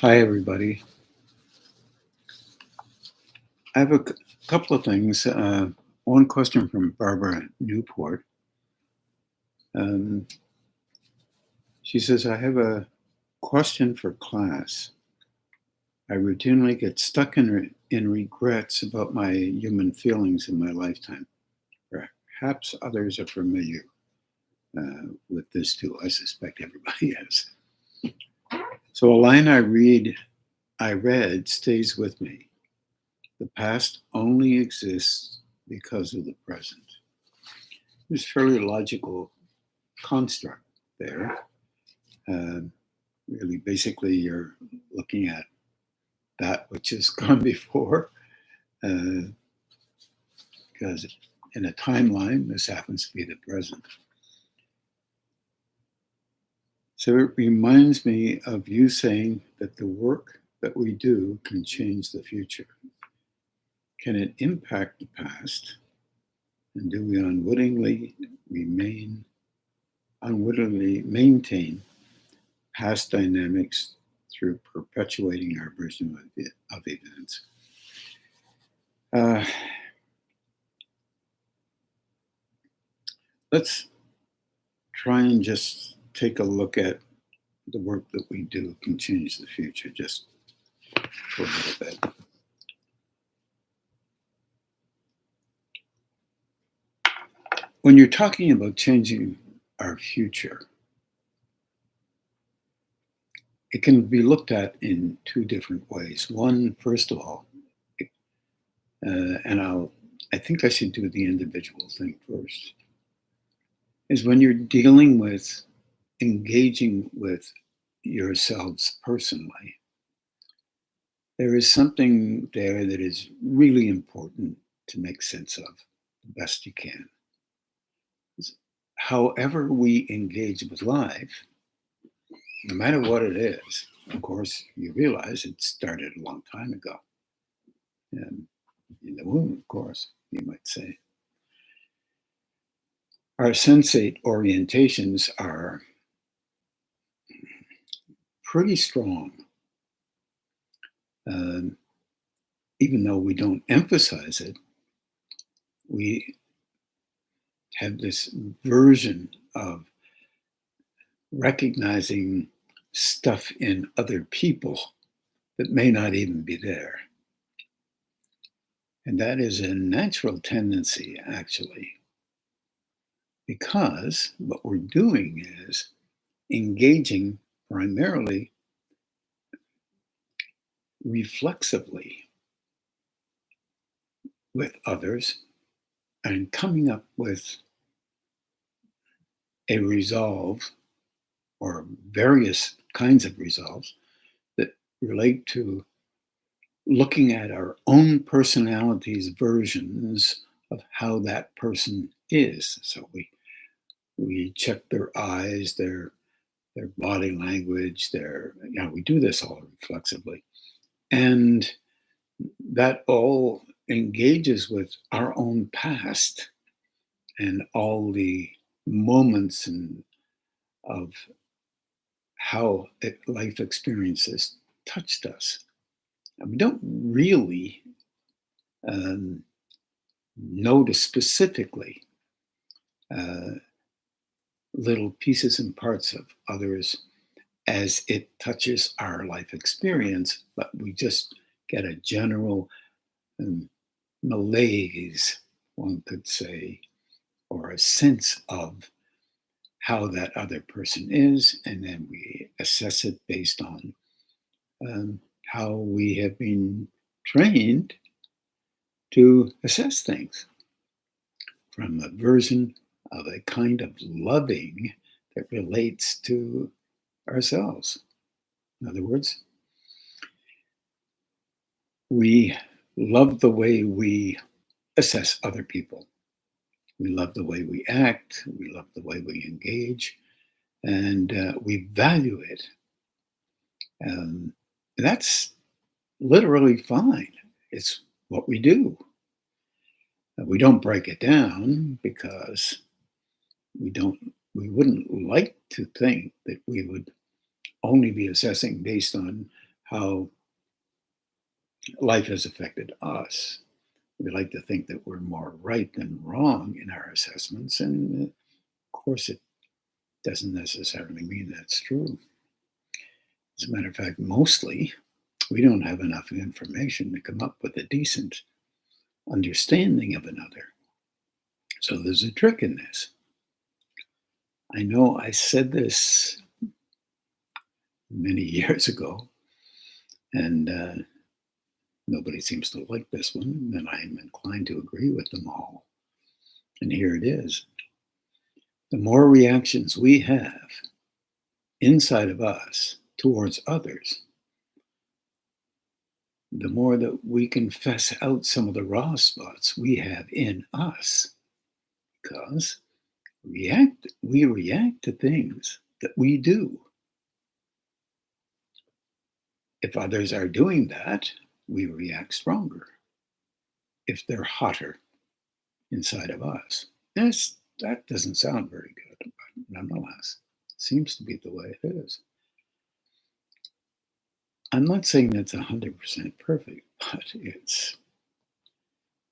Hi, everybody. I have a couple of things. One question from Barbara Newport. Um, she says, I have a question for class. I routinely get stuck in regrets about my human feelings in my lifetime. Perhaps others are familiar with this too. I suspect everybody is. So a line I read stays with me. The past only exists because of the present. There's fairly logical construct there. Really, basically, you're looking at that which has gone before, because in a timeline, this happens to be the present. So it reminds me of you saying that the work that we do can change the future. Can it impact the past? And do we unwittingly maintain past dynamics through perpetuating our version of events? Let's try and just take a look at the work that we do can change the future just for a little bit. When you're talking about changing our future, it can be looked at in two different ways. One, first of all, and I think I should do the individual thing first, is when you're dealing with engaging with yourselves personally, there is something there that is really important to make sense of the best you can. However we engage with life, no matter what it is, of course, you realize it started a long time ago. In the womb, of course, you might say. Our sensate orientations are pretty strong. Even though we don't emphasize it, we have this version of recognizing stuff in other people that may not even be there. And that is a natural tendency, actually, because what we're doing is engaging primarily reflexively with others and coming up with a resolve or various kinds of resolves that relate to looking at our own personality's versions of how that person is. So we check their eyes, their body language, we do this all reflexively. And that all engages with our own past and all the moments of how life experiences touched us. And we don't really notice specifically little pieces and parts of others as it touches our life experience, but we just get a general malaise, one could say, or a sense of how that other person is, and then we assess it based on how we have been trained to assess things from a version of a kind of loving that relates to ourselves. In other words, we love the way we assess other people. We love the way we act. We love the way we engage. And we value it. That's literally fine. It's what we do. We don't break it down because we wouldn't like to think that we would only be assessing based on how life has affected us. We like to think that we're more right than wrong in our assessments, and of course, it doesn't necessarily mean that's true. As a matter of fact, mostly we don't have enough information to come up with a decent understanding of another. So there's a trick in this. I know I said this many years ago, and nobody seems to like this one, and I'm inclined to agree with them all. And here it is. The more reactions we have inside of us towards others, the more that we confess out some of the raw spots we have in us, because we react to things that we do. If others are doing that, we react stronger. If they're hotter inside of us. That doesn't sound very good, but nonetheless, seems to be the way it is. I'm not saying that's 100% perfect, but it's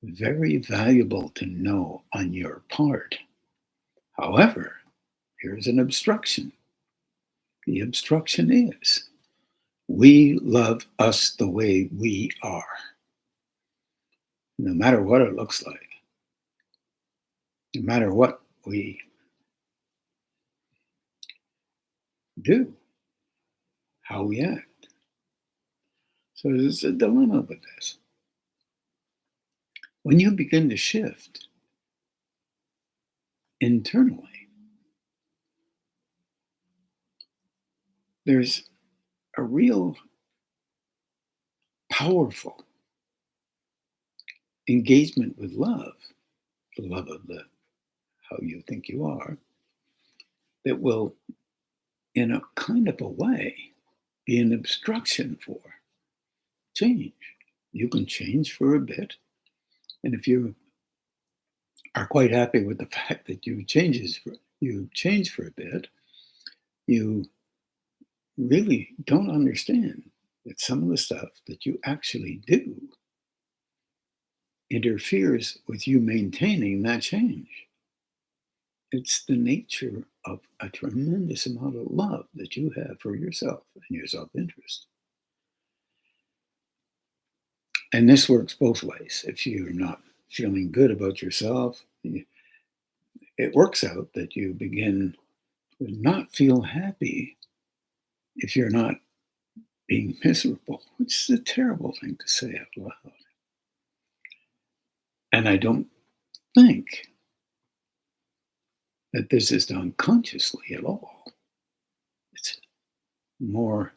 very valuable to know on your part. However, here's an obstruction. The obstruction is we love us the way we are, no matter what it looks like, no matter what we do, how we act. So there's a dilemma with this. When you begin to shift internally, there's a real powerful engagement with love, the love of the how you think you are, that will, in a kind of a way, be an obstruction for change. You can change for a bit, and if you are quite happy with the fact that you change for a bit, you really don't understand that some of the stuff that you actually do interferes with you maintaining that change. It's the nature of a tremendous amount of love that you have for yourself and your self-interest. And this works both ways. If you're not feeling good about yourself, it works out that you begin to not feel happy if you're not being miserable, which is a terrible thing to say out loud. And I don't think that this is done consciously at all. It's more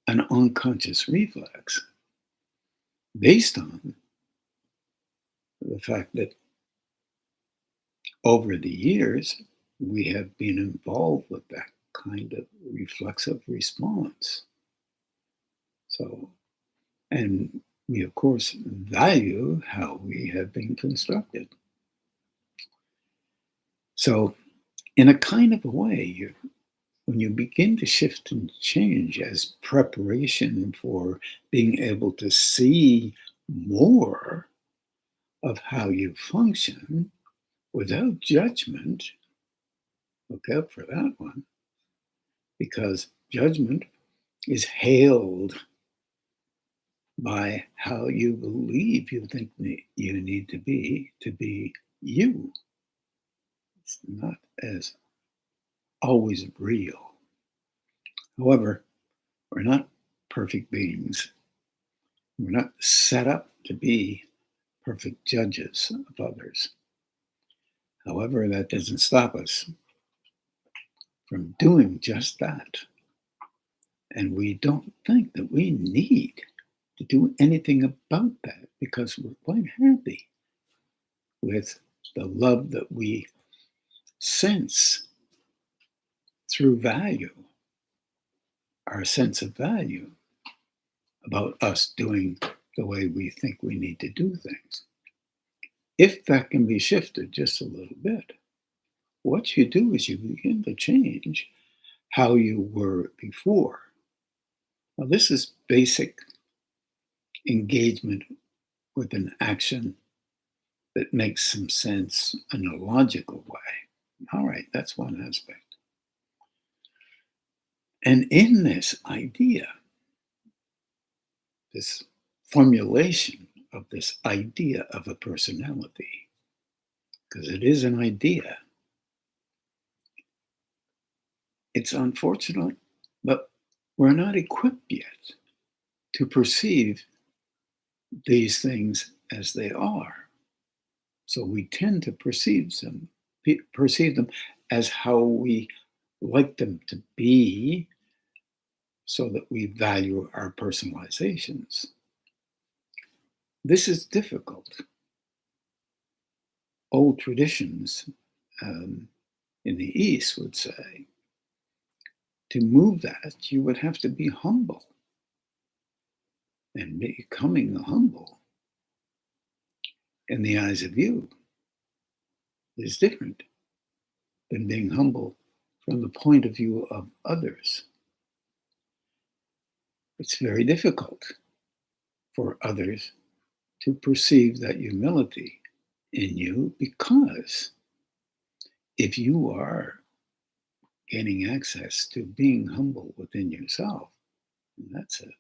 an unconscious reflex based on the fact that over the years, we have been involved with that kind of reflexive response. So, and we, of course, value how we have been constructed. So, in a kind of a way, when you begin to shift and change as preparation for being able to see more of how you function without judgment, look out for that one, because judgment is hailed by how you believe you think you need to be you. It's not as always real. However, we're not perfect beings. We're not set up to be perfect judges of others. However, that doesn't stop us from doing just that. And we don't think that we need to do anything about that because we're quite happy with the love that we sense through value, our sense of value about us doing the way we think we need to do things. If that can be shifted just a little bit, what you do is you begin to change how you were before. Now, this is basic engagement with an action that makes some sense in a logical way. All right, that's one aspect. And in this idea, this formulation of this idea of a personality, because it is an idea, it's unfortunate, but we're not equipped yet to perceive these things as they are. So we tend to perceive them as how we like them to be, so that we value our personalizations. This is difficult. Old traditions in the East would say, to move that, you would have to be humble. And becoming humble in the eyes of you is different than being humble from the point of view of others. It's very difficult for others to perceive that humility in you, because if you are gaining access to being humble within yourself, and that's an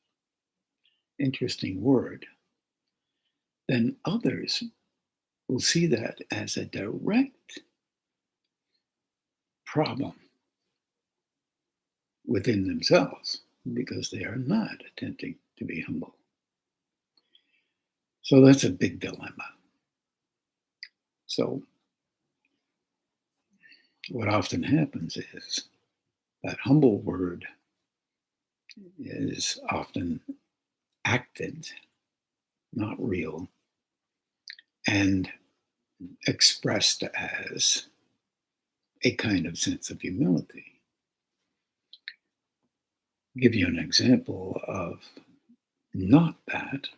interesting word, then others will see that as a direct problem within themselves, because they are not attempting to be humble. So that's a big dilemma. So what often happens is that humble word is often acted, not real, and expressed as a kind of sense of humility. I'll give you an example of not that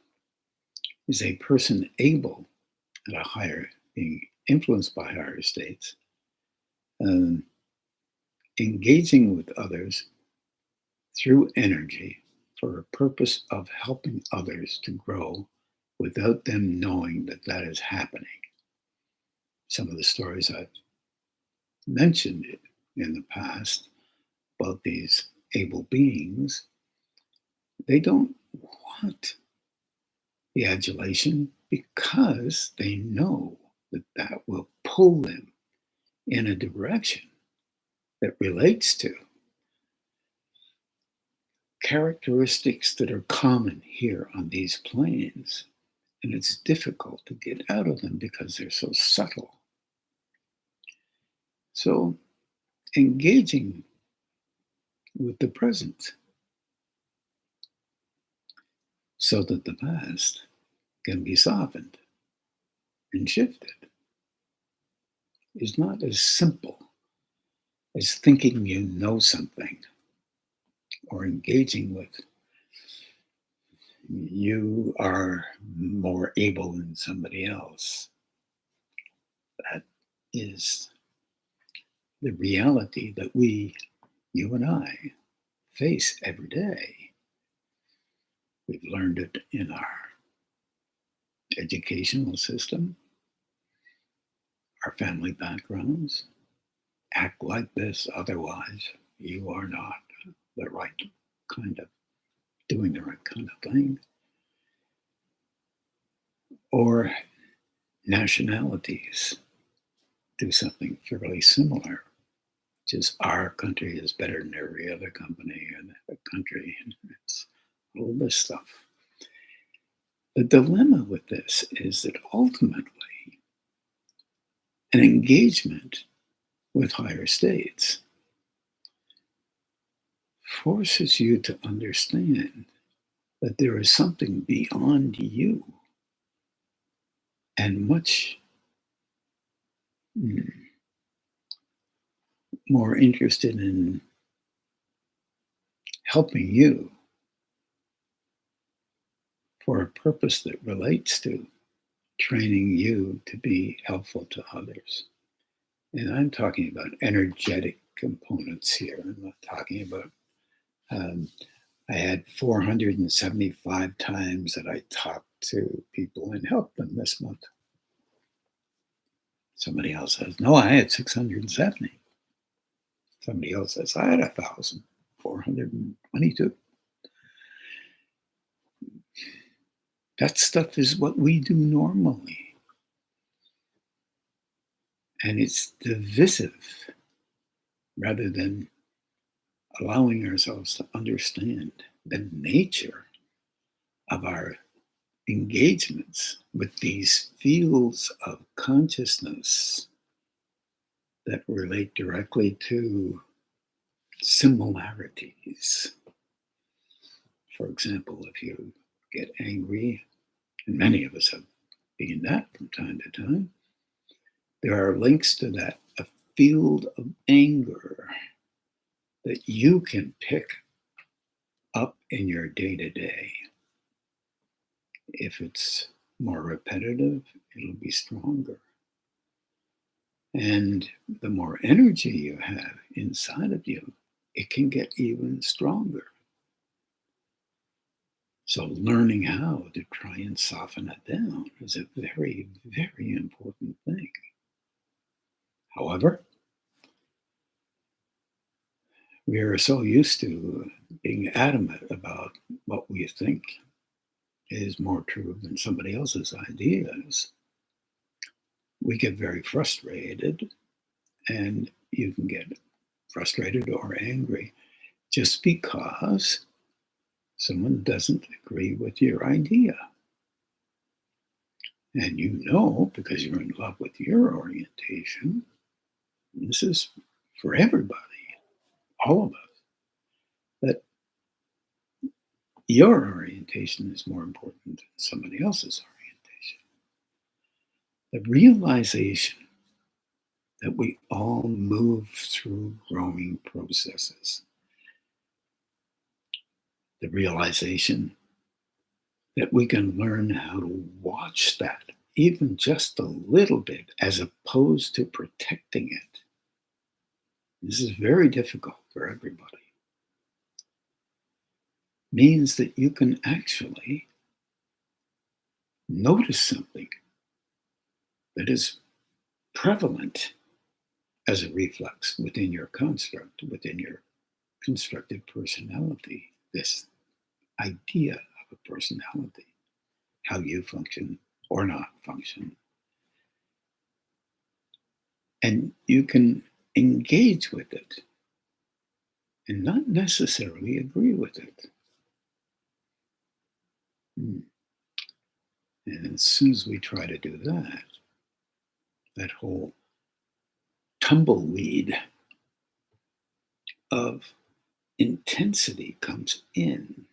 is a person able at a higher, being influenced by higher states, engaging with others through energy for a purpose of helping others to grow without them knowing that that is happening. Some of the stories I've mentioned in the past about these able beings, they don't want the adulation because they know that that will pull them in a direction that relates to characteristics that are common here on these planes. And it's difficult to get out of them because they're so subtle. So engaging with the present so that the past can be softened and shifted is not as simple as thinking you know something or engaging with you are more able than somebody else. That is the reality that you and I, face every day. We've learned it in our educational system, our family backgrounds. Act like this, otherwise you are not the right kind of doing the right kind of thing. Or nationalities do something fairly similar, which is our country is better than every other company in the country, and it's all this stuff. The dilemma with this is that ultimately an engagement with higher states forces you to understand that there is something beyond you and much more interested in helping you for a purpose that relates to training you to be helpful to others. And I'm talking about energetic components here. I'm not talking about I had 475 times that I talked to people and helped them this month. Somebody else says, no, I had 670. Somebody else says, I had 1,422. That stuff is what we do normally. And it's divisive rather than allowing ourselves to understand the nature of our engagements with these fields of consciousness that relate directly to similarities. For example, if you get angry, and many of us have been that from time to time, there are links to that, a field of anger that you can pick up in your day-to-day. If it's more repetitive, it'll be stronger. And the more energy you have inside of you, it can get even stronger. So learning how to try and soften it down is a very, very important thing. However, we are so used to being adamant about what we think is more true than somebody else's ideas. We get very frustrated, and you can get frustrated or angry just because someone doesn't agree with your idea. And you know, because you're in love with your orientation, this is for everybody, all of us, that your orientation is more important than somebody else's orientation. The realization that we all move through growing processes. The realization that we can learn how to watch that, even just a little bit, as opposed to protecting it. This is very difficult for everybody. Means that you can actually notice something that is prevalent as a reflex within your construct, within your constructed personality, this idea of a personality, how you function or not function. And you can engage with it and not necessarily agree with it. And as soon as we try to do that, that whole tumbleweed of intensity comes in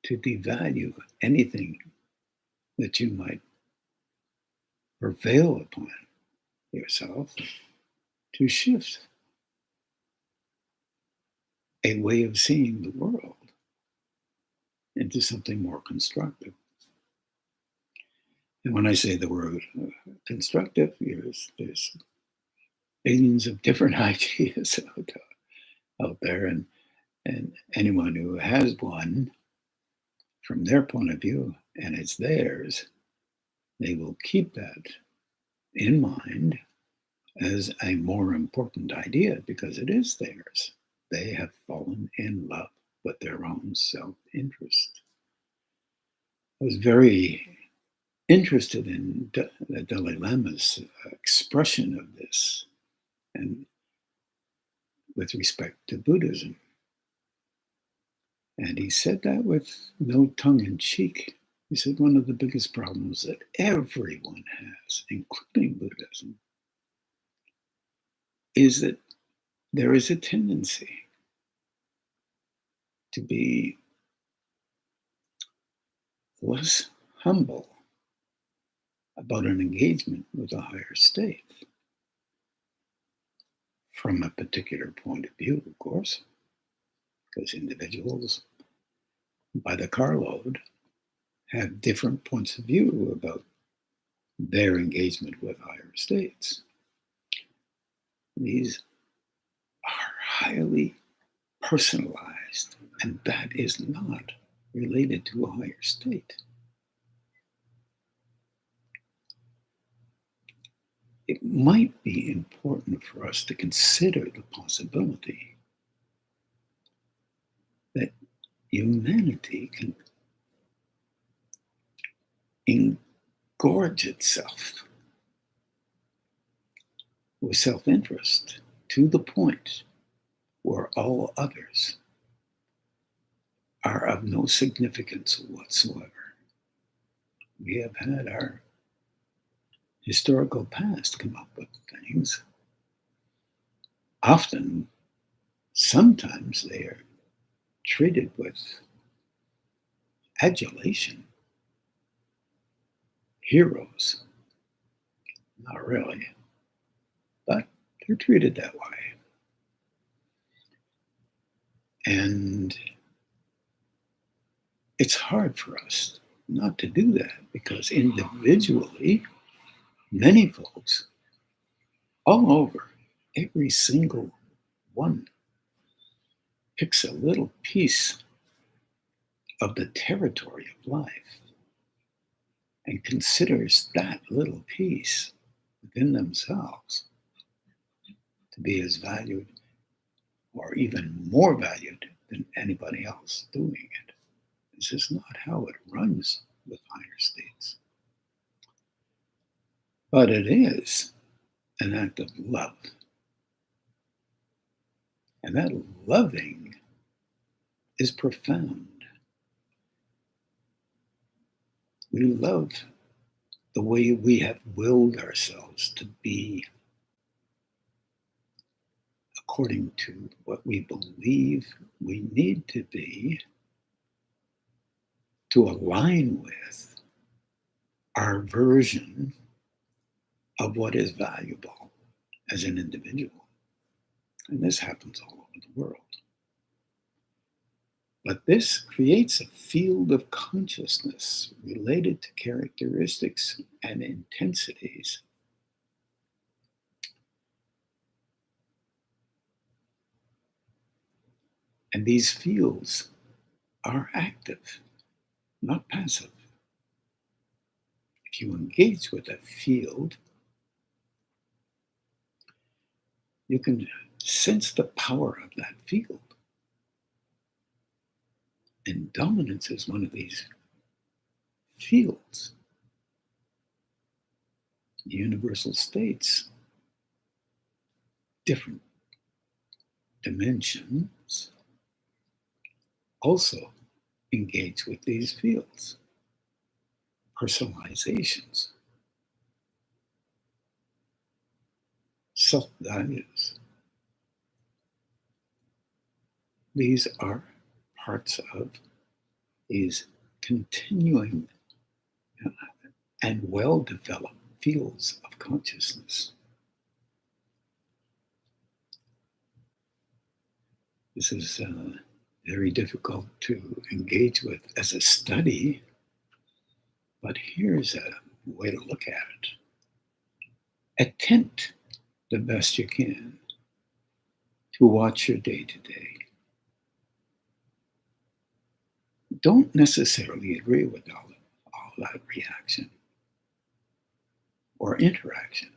to devalue anything that you might prevail upon yourself to shift a way of seeing the world into something more constructive. And when I say the word constructive, there's billions of different ideas out there, and anyone who has one from their point of view and it's theirs, they will keep that in mind as a more important idea because it is theirs. They have fallen in love with their own self-interest. I was very interested in the Dalai Lama's expression of this, and with respect to Buddhism. And he said that with no tongue in cheek. He said one of the biggest problems that everyone has, including Buddhism, is that there is a tendency to be less humble about an engagement with a higher state. From a particular point of view, of course, because individuals by the carload have different points of view about their engagement with higher states. These are highly personalized, And that is not related to a higher state. It might be important for us to consider the possibility that humanity can engorge itself with self-interest to the point where all others are of no significance whatsoever. We have had our historical past come up with things. Often, sometimes they are treated with adulation. Heroes, not really, but they're treated that way. And it's hard for us not to do that because individually, many folks all over, every single one picks a little piece of the territory of life and considers that little piece within themselves to be as valued or even more valued than anybody else doing it. This is not how it runs with higher states. But it is an act of love. And that loving is profound. We love the way we have willed ourselves to be according to what we believe we need to be to align with our version of what is valuable as an individual. And this happens all over the world. But this creates a field of consciousness related to characteristics and intensities and these fields are active, not passive. If you engage with a field, you can sense the power of that field. And dominance is one of these fields. Universal states, different dimensions, also engage with these fields. Personalizations, self-values. These are parts of these continuing and well-developed fields of consciousness. This is very difficult to engage with as a study, but here's a way to look at it. Attempt the best you can to watch your day-to-day. Don't necessarily agree with all that reaction or interaction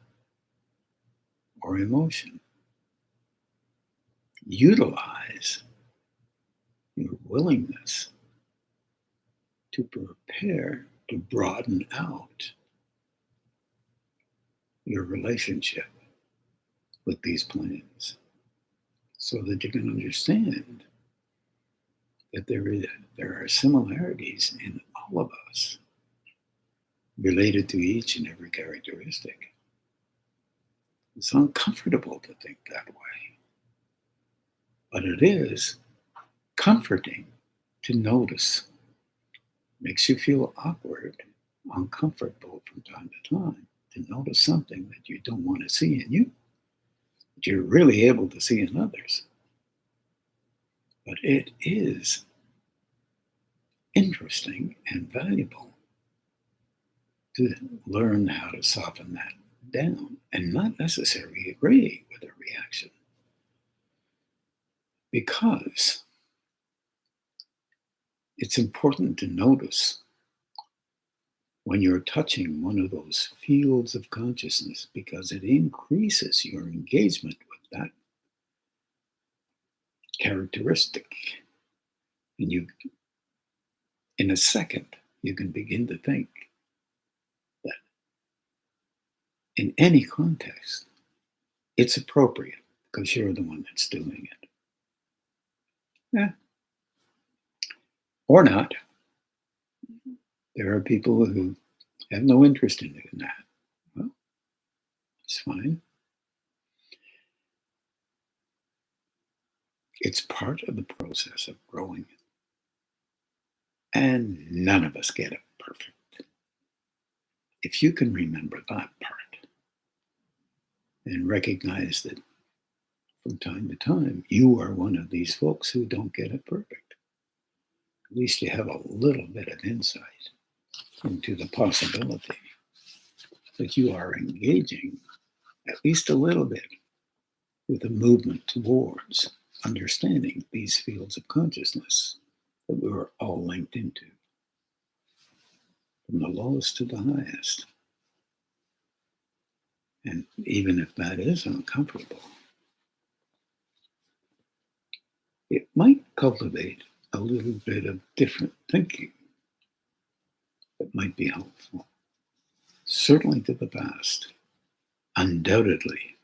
or emotion. Utilize your willingness to prepare to broaden out your relationship with these planes so that you can understand that there are similarities in all of us related to each and every characteristic. It's uncomfortable to think that way, but it is comforting to notice. Makes you feel awkward, uncomfortable from time to time to notice something that you don't want to see in you, but you're really able to see in others. But it is interesting and valuable to learn how to soften that down and not necessarily agree with a reaction. Because it's important to notice when you're touching one of those fields of consciousness because it increases your engagement with that characteristic. And you, in a second, you can begin to think that in any context, it's appropriate because you're the one that's doing it. Yeah. Or not. There are people who have no interest in doing that. Well, it's fine. It's part of the process of growing. And none of us get it perfect. If you can remember that part and recognize that from time to time, you are one of these folks who don't get it perfect, at least you have a little bit of insight into the possibility that you are engaging at least a little bit with a movement towards understanding these fields of consciousness that we're all linked into, from the lowest to the highest. And even if that is uncomfortable, it might cultivate a little bit of different thinking that might be helpful, certainly to the past, undoubtedly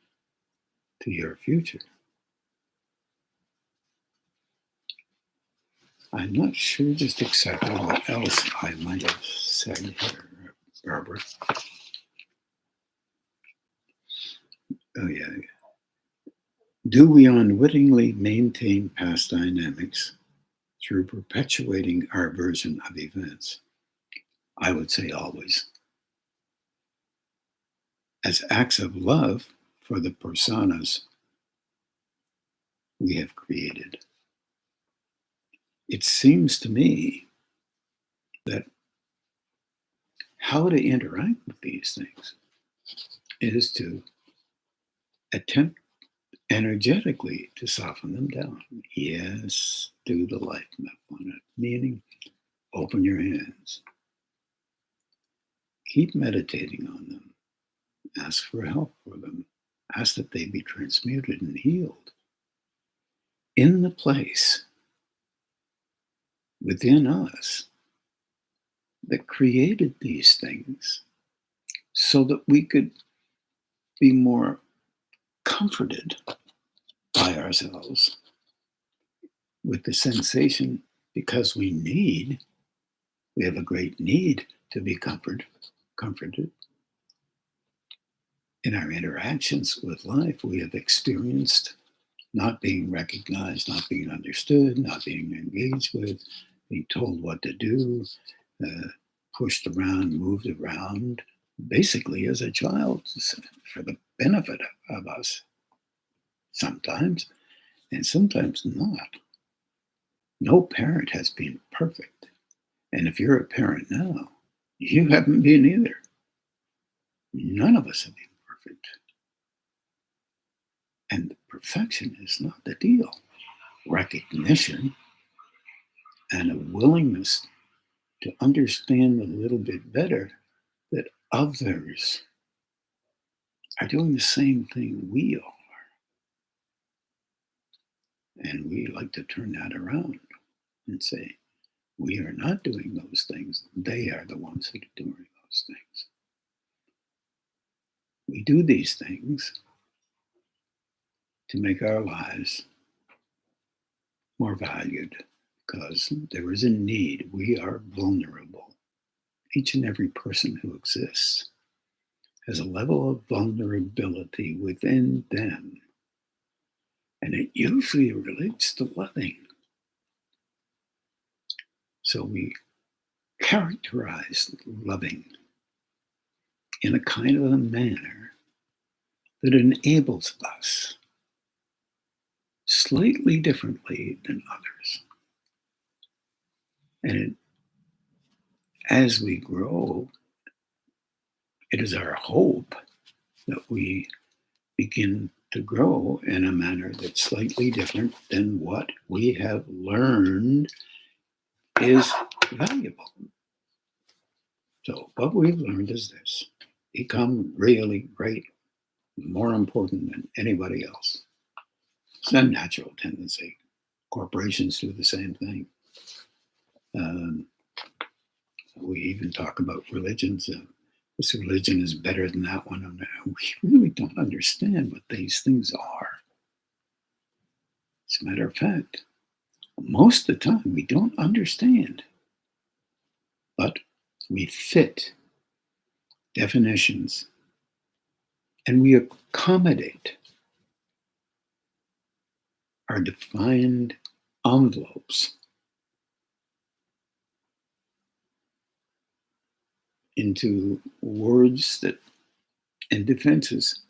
to your future. I'm not sure just exactly what else I might have said here, Barbara. Oh, yeah. Do we unwittingly maintain past dynamics through perpetuating our version of events? I would say always. As acts of love for the personas we have created. It seems to me that how to interact with these things is to attempt energetically to soften them down. Yes, do the life map on it, meaning open your hands. Keep meditating on them. Ask for help for them. Ask that they be transmuted and healed in the place within us that created these things so that we could be more comforted by ourselves with the sensation, because we have a great need to be comforted in our interactions with life. We have experienced not being recognized, not being understood, not being engaged with, being told what to do, pushed around, moved around, basically as a child for the benefit of us sometimes, and sometimes not. No parent has been perfect. And if you're a parent now, you haven't been either. None of us have been perfect. And perfection is not the deal. Recognition and a willingness to understand a little bit better that others are doing the same thing we are. And we like to turn that around and say, we are not doing those things. They are the ones who are doing those things. We do these things to make our lives more valued because there is a need. We are vulnerable. Each and every person who exists has a level of vulnerability within them. And it usually relates to loving. So we characterize loving in a kind of a manner that enables us slightly differently than others. And as we grow, it is our hope that we begin to grow in a manner that's slightly different than what we have learned is valuable. So what we've learned is this: become really great, more important than anybody else. It's a natural tendency. Corporations do the same thing. Um, we even talk about religions. This religion is better than that one. And we really don't understand what these things are. As a matter of fact, most of the time we don't understand, but we fit definitions and we accommodate our defined envelopes into words that and defenses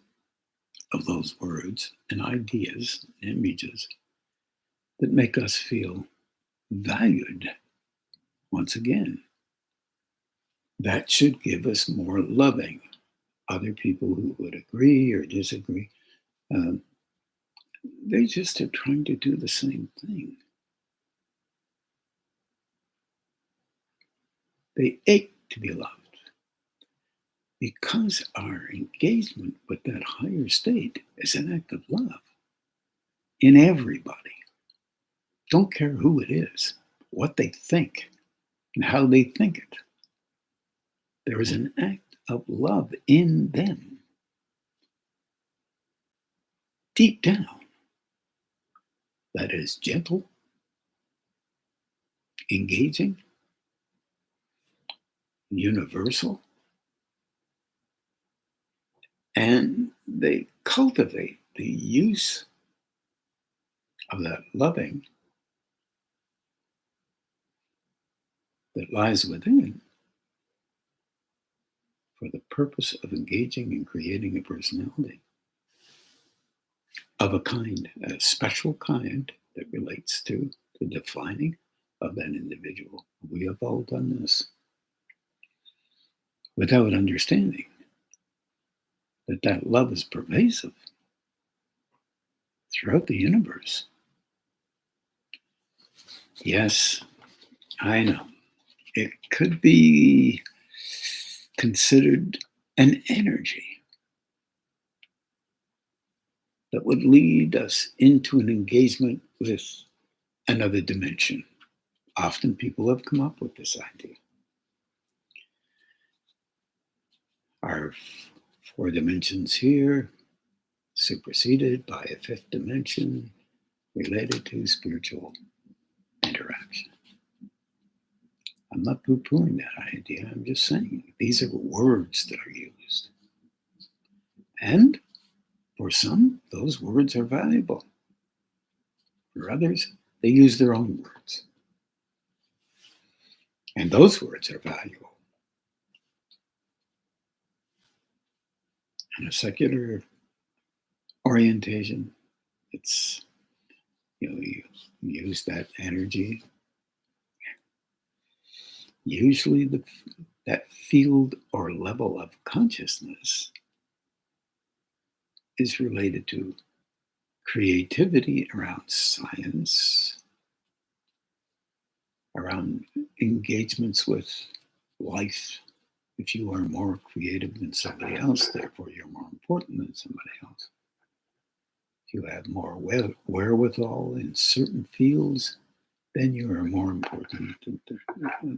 of those words and ideas and images that make us feel valued. Once again, that should give us more loving other people who would agree or disagree. Um, they just are trying to do the same thing. They ache to be loved because our engagement with that higher state is an act of love in everybody. Don't care who it is, what they think, and how they think it. There is an act of love in them. Deep down, that is gentle, engaging, universal, and they cultivate the use of that loving that lies within for the purpose of engaging and creating a personality of a kind, a special kind that relates to the defining of that individual. We have all done this without understanding that that love is pervasive throughout the universe. Yes, I know. It could be considered an energy that would lead us into an engagement with another dimension. Often people have come up with this idea. Our four dimensions here, superseded by a fifth dimension related to spiritual interaction. I'm not poo-pooing that idea. I'm just saying these are words that are used. And for some, those words are valuable. For others, they use their own words. And those words are valuable. In a secular orientation, it's, you use that energy. Usually that field or level of consciousness is related to creativity around science, around engagements with life. If you are more creative than somebody else, therefore you're more important than somebody else. If you have more wherewithal in certain fields, then you are more important.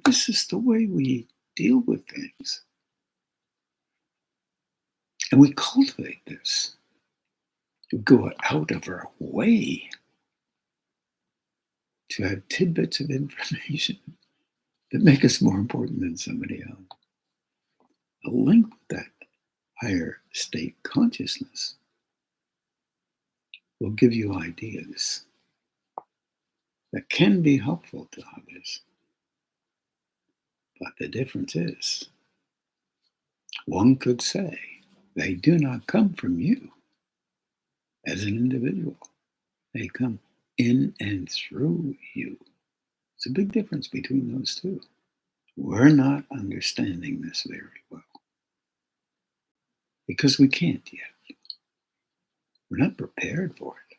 This is the way we deal with things. And we cultivate this. We go out of our way to have tidbits of information that make us more important than somebody else. A link with that higher state consciousness will give you ideas that can be helpful to others. But the difference is, one could say, they do not come from you as an individual. They come in and through you. It's a big difference between those two. We're not understanding this very well because we can't yet. We're not prepared for it.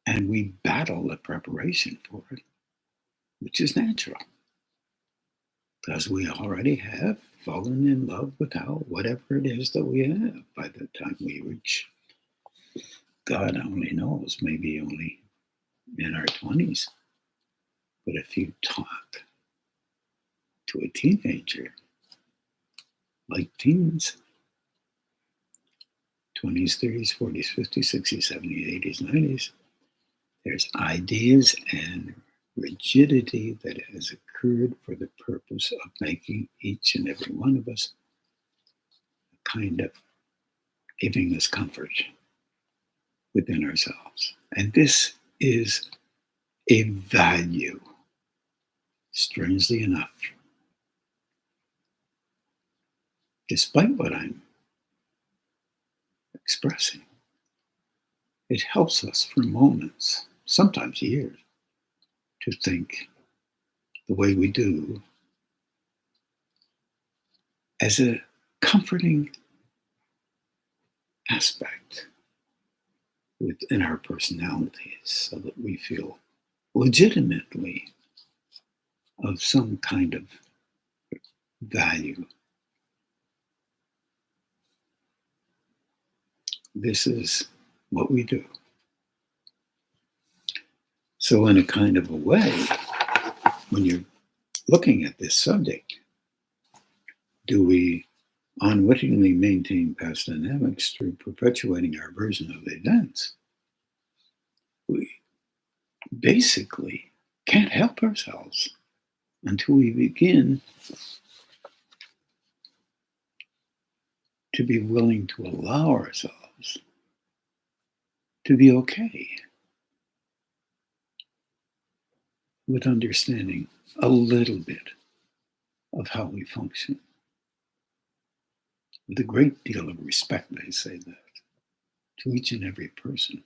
And we battle the preparation for it which is natural, because we already have fallen in love with whatever it is that we have by the time we reach, God only knows, maybe only in our 20s. But if you talk to a teenager, like teens, 20s, 30s, 40s, 50s, 60s, 70s, 80s, 90s, there's ideas and rigidity that has occurred for the purpose of making each and every one of us kind of giving us comfort within ourselves. And this is a value, strangely enough, despite what I'm expressing. It helps us for moments, sometimes years, to think the way we do as a comforting aspect within our personalities, so that we feel legitimately of some kind of value. This is what we do. So in a kind of a way, when you're looking at this subject, do we unwittingly maintain past dynamics through perpetuating our version of events? We basically can't help ourselves until we begin to be willing to allow ourselves to be okay with understanding a little bit of how we function. With a great deal of respect, I say that, to each and every person.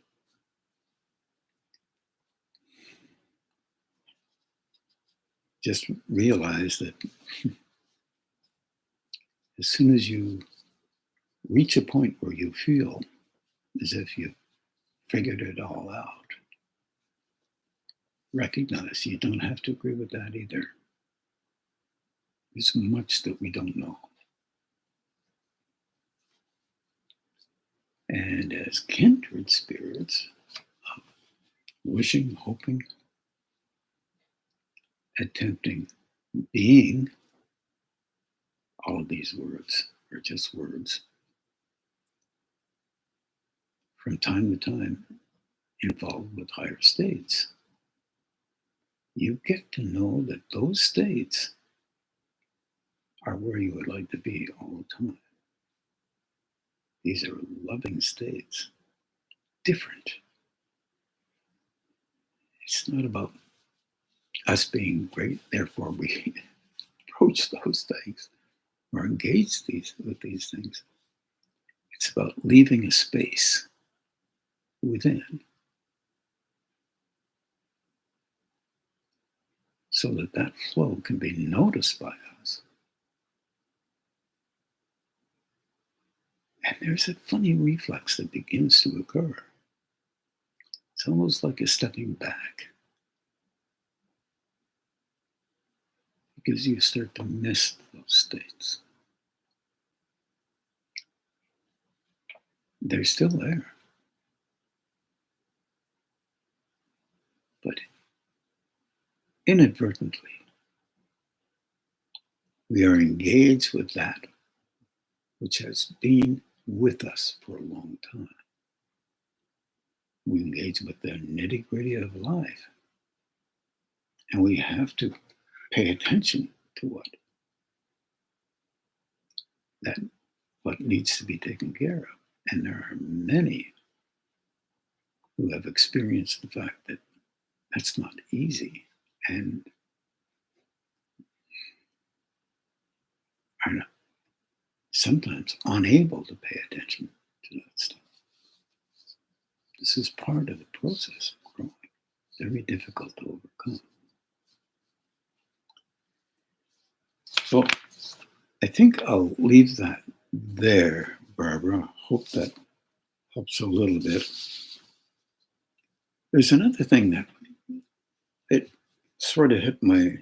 Just realize that as soon as you reach a point where you feel as if you've figured it all out, recognize you don't have to agree with that either. There's much that we don't know. And as kindred spirits, wishing, hoping, attempting, being, all of these words are just words. From time to time, involved with higher states, you get to know that those states are where you would like to be all the time. These are loving states, different. It's not about us being great, therefore we approach those things or engage with these things. It's about leaving a space within so that that flow can be noticed by us. And there's a funny reflex that begins to occur. It's almost like a stepping back, because you start to miss those states. They're still there. But inadvertently, we are engaged with that which has been with us for a long time. We engage with the nitty-gritty of life. And we have to pay attention to what needs to be taken care of. And there are many who have experienced the fact that that's not easy and are sometimes unable to pay attention to that stuff. This is part of the process of growing, very difficult to overcome. So I think I'll leave that there, Barbara. Hope that helps a little bit. There's another thing that sort of hit my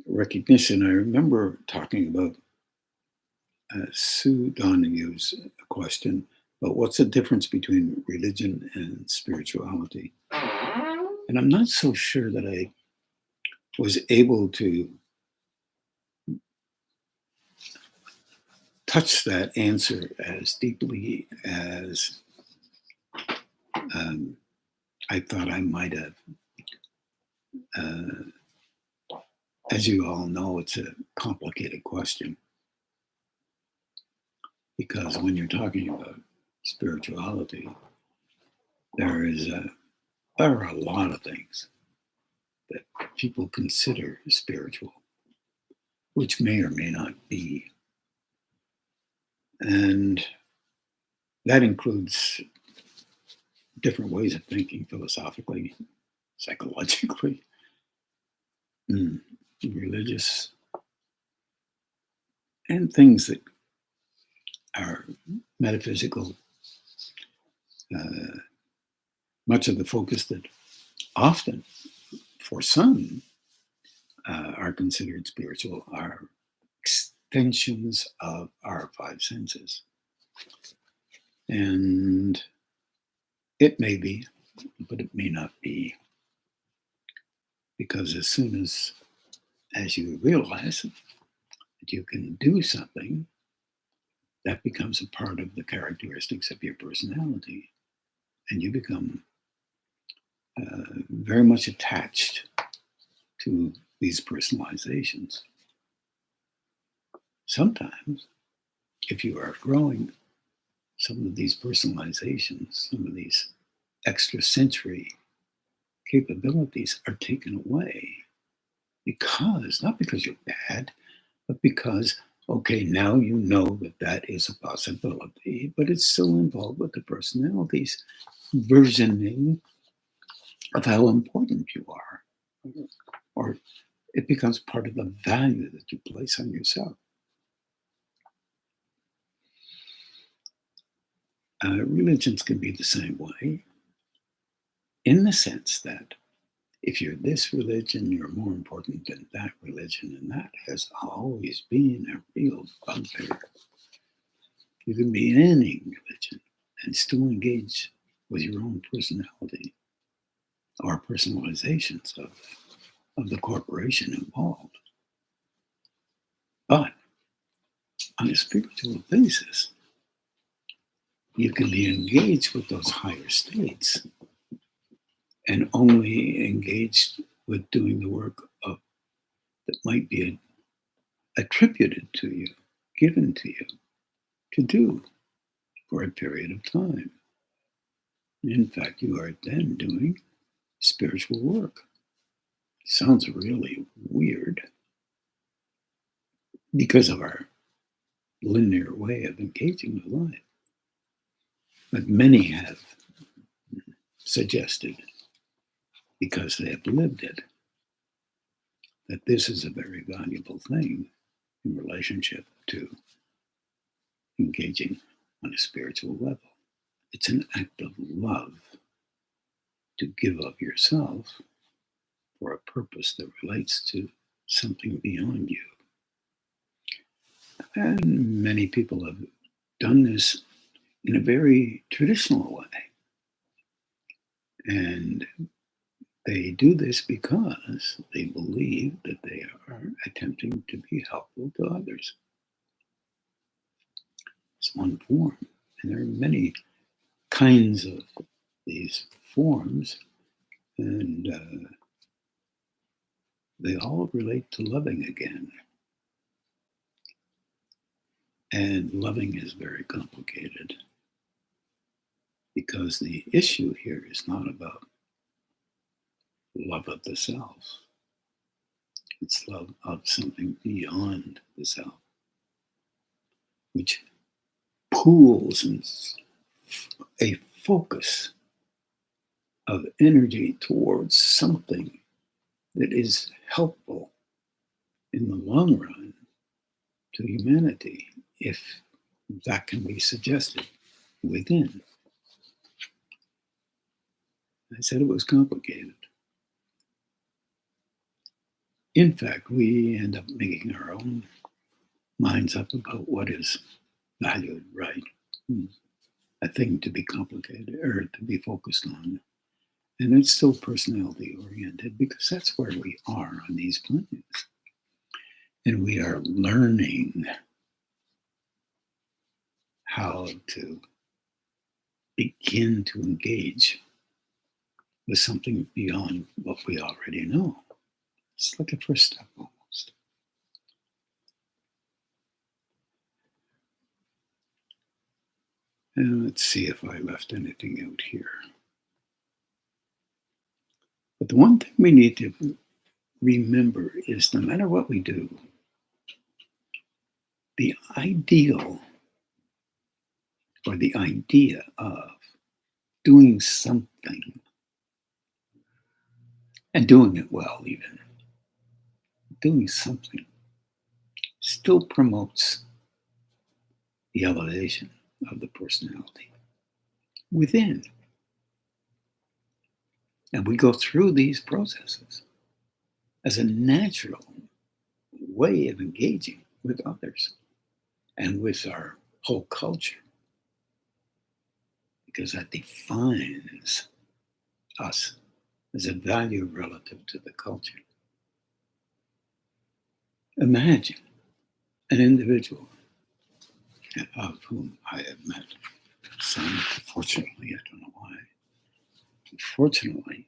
recognition. I remember talking about Sue Donahue's question about what's the difference between religion and spirituality. And I'm not so sure that I was able to touch that answer as deeply as I thought I might have. As you all know, it's a complicated question because when you're talking about spirituality, there are a lot of things that people consider spiritual, which may or may not be. And that includes different ways of thinking philosophically, psychologically, religious, and things that are metaphysical. Much of the focus that often, for some, are considered spiritual are extensions of our five senses. And it may be, but it may not be. Because as soon as you realize that you can do something, that becomes a part of the characteristics of your personality. And you become very much attached to these personalizations. Sometimes, if you are growing some of these personalizations, some of these extrasensory capabilities are taken away not because you're bad, but because, okay, now you know that that is a possibility, but it's still involved with the personality's versioning of how important you are. Or it becomes part of the value that you place on yourself. Religions can be the same way, in the sense that if you're this religion, you're more important than that religion, and that has always been a real bugbear. You can be any religion and still engage with your own personality or personalizations of the corporation involved. But on a spiritual basis, you can be engaged with those higher states and only engaged with doing the work that might be attributed to you, given to you to do for a period of time. In fact, you are then doing spiritual work. Sounds really weird because of our linear way of engaging with life. But many have suggested, because they have lived it, that this is a very valuable thing in relationship to engaging on a spiritual level. It's an act of love to give up yourself for a purpose that relates to something beyond you. And many people have done this in a very traditional way. And they do this because they believe that they are attempting to be helpful to others. It's one form. And there are many kinds of these forms, and they all relate to loving again. And loving is very complicated because the issue here is not about love of the self. It's love of something beyond the self, which pools in a focus of energy towards something that is helpful in the long run to humanity, if that can be suggested within. I said it was complicated. In fact, we end up making our own minds up about what is valued, right? A thing to be complicated or to be focused on. And it's still personality oriented because that's where we are on these planets. And we are learning how to begin to engage with something beyond what we already know. It's like a first step almost. And let's see if I left anything out here. But the one thing we need to remember is no matter what we do, the ideal or the idea of doing something and doing it well, even doing something, still promotes the elevation of the personality within. And we go through these processes as a natural way of engaging with others and with our whole culture, because that defines us as a value relative to the culture. Imagine an individual of whom I have met some, fortunately, I don't know why, unfortunately,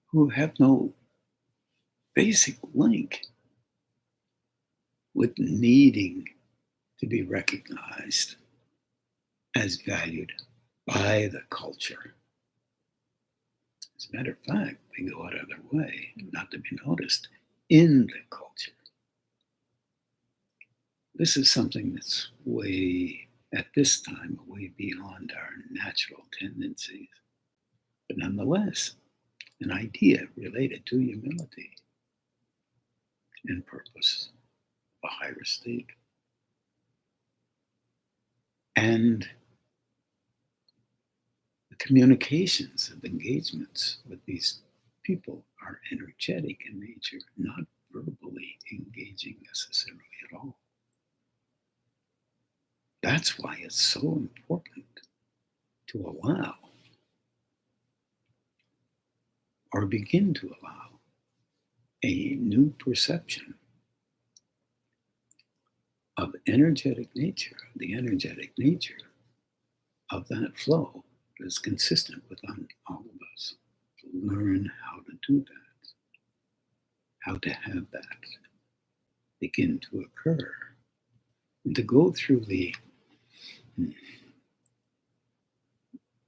who have no basic link with needing to be recognized as valued by the culture. As a matter of fact, they go out of their way not to be noticed in the culture. This is something that's way, at this time, way beyond our natural tendencies. But nonetheless, an idea related to humility and purpose of a higher state. And the communications of engagements with these people are energetic in nature, not verbally engaging necessarily at all. That's why it's so important to allow or begin to allow a new perception of energetic nature, the energetic nature of that flow that is consistent with all of us. To learn how to do that, how to have that begin to occur, and to go through the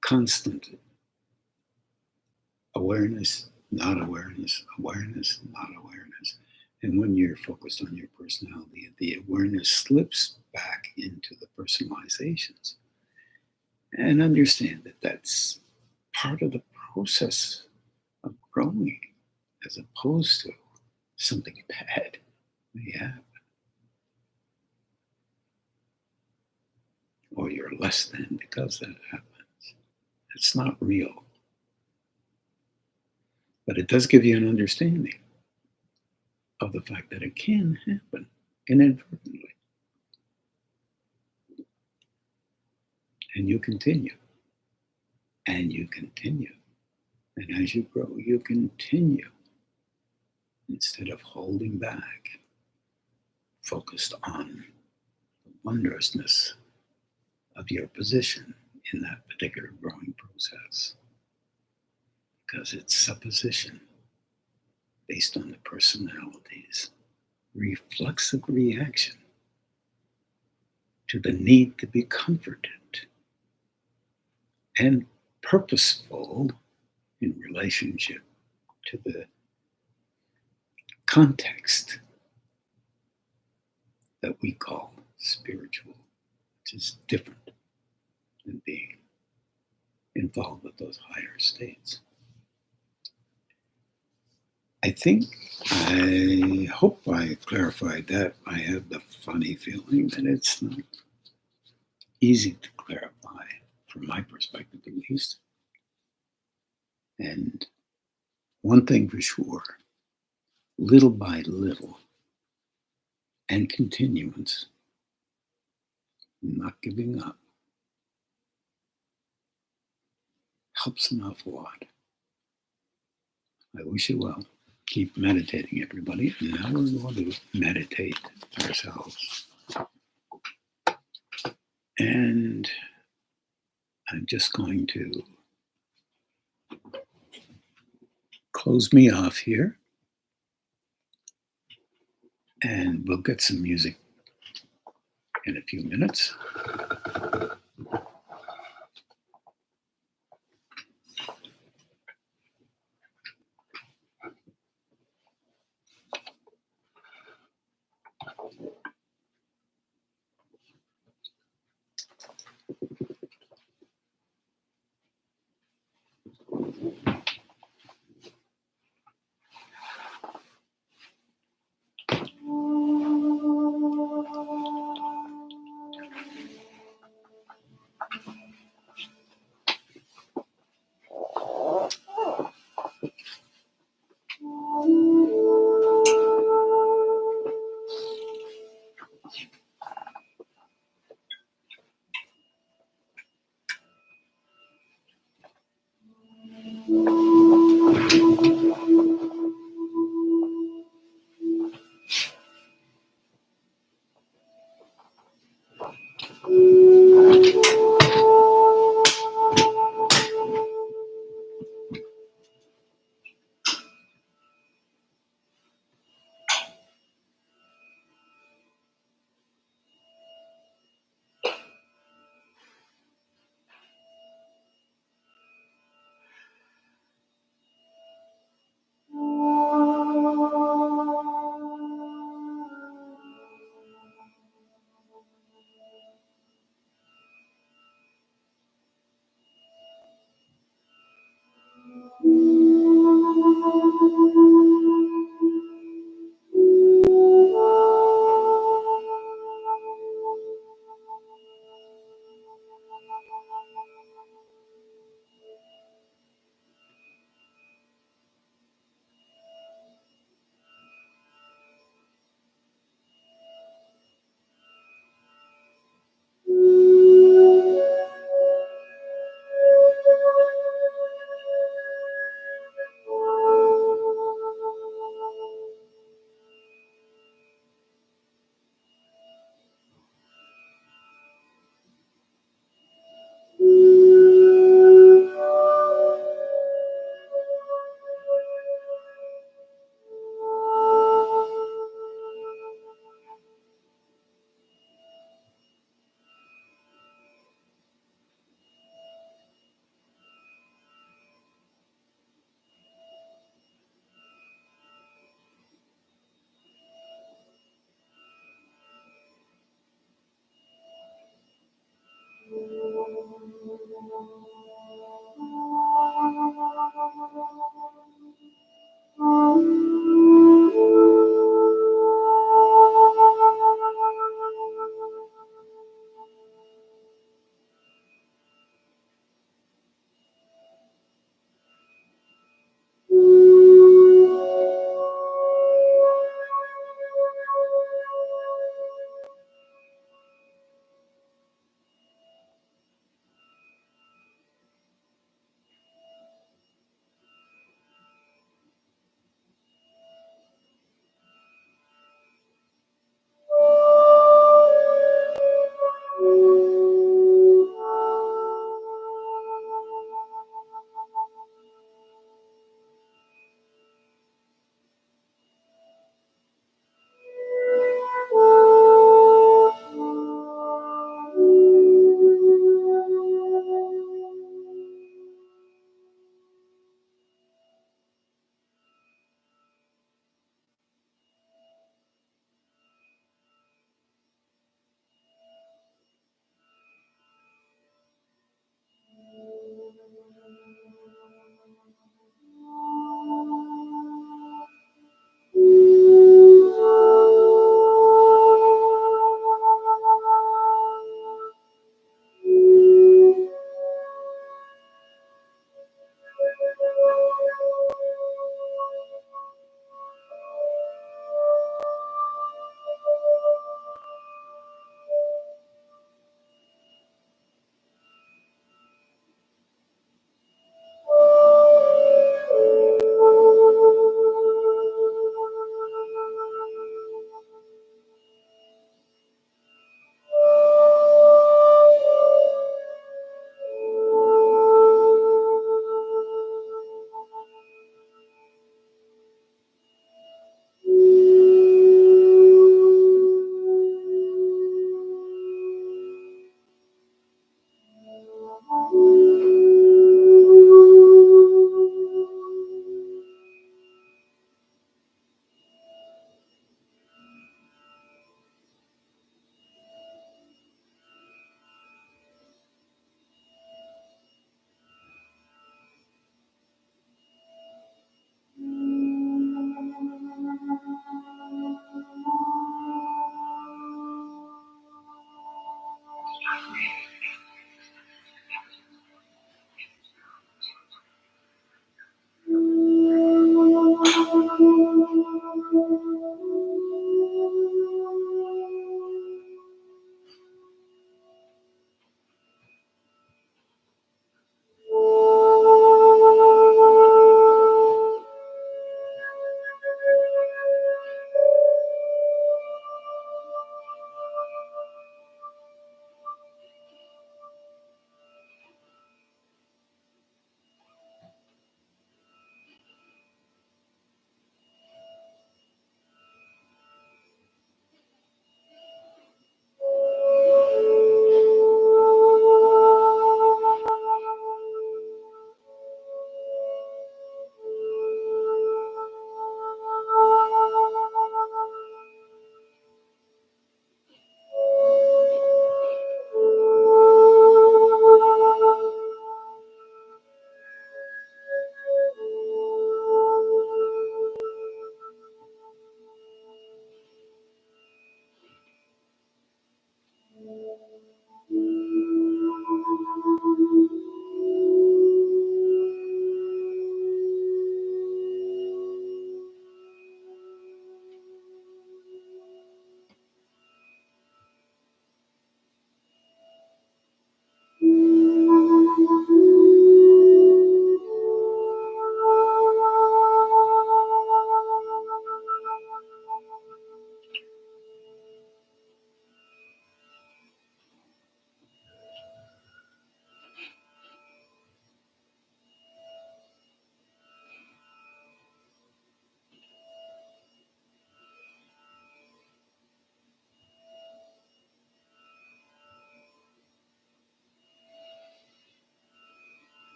constant awareness, not awareness, awareness, not awareness. And when you're focused on your personality, the awareness slips back into the personalizations. And understand that that's part of the process of growing, as opposed to something bad may happen. Or you're less than because that happens. It's not real. But it does give you an understanding of the fact that it can happen inadvertently. And you continue. And you continue. And as you grow, you continue. Instead of holding back, focused on the wondrousness of your position in that particular growing process. Because it's supposition based on the personality's reflexive reaction to the need to be comforted and purposeful in relationship to the context that we call spiritual, which is different than being involved with those higher states. I hope I clarified that. I have the funny feeling that it's not easy to clarify, from my perspective at least. And one thing for sure, little by little and continuance, not giving up, helps an awful lot. I wish you well. Keep meditating, everybody. And now we're going to meditate ourselves. And I'm just going to close me off here. And we'll get some music in a few minutes.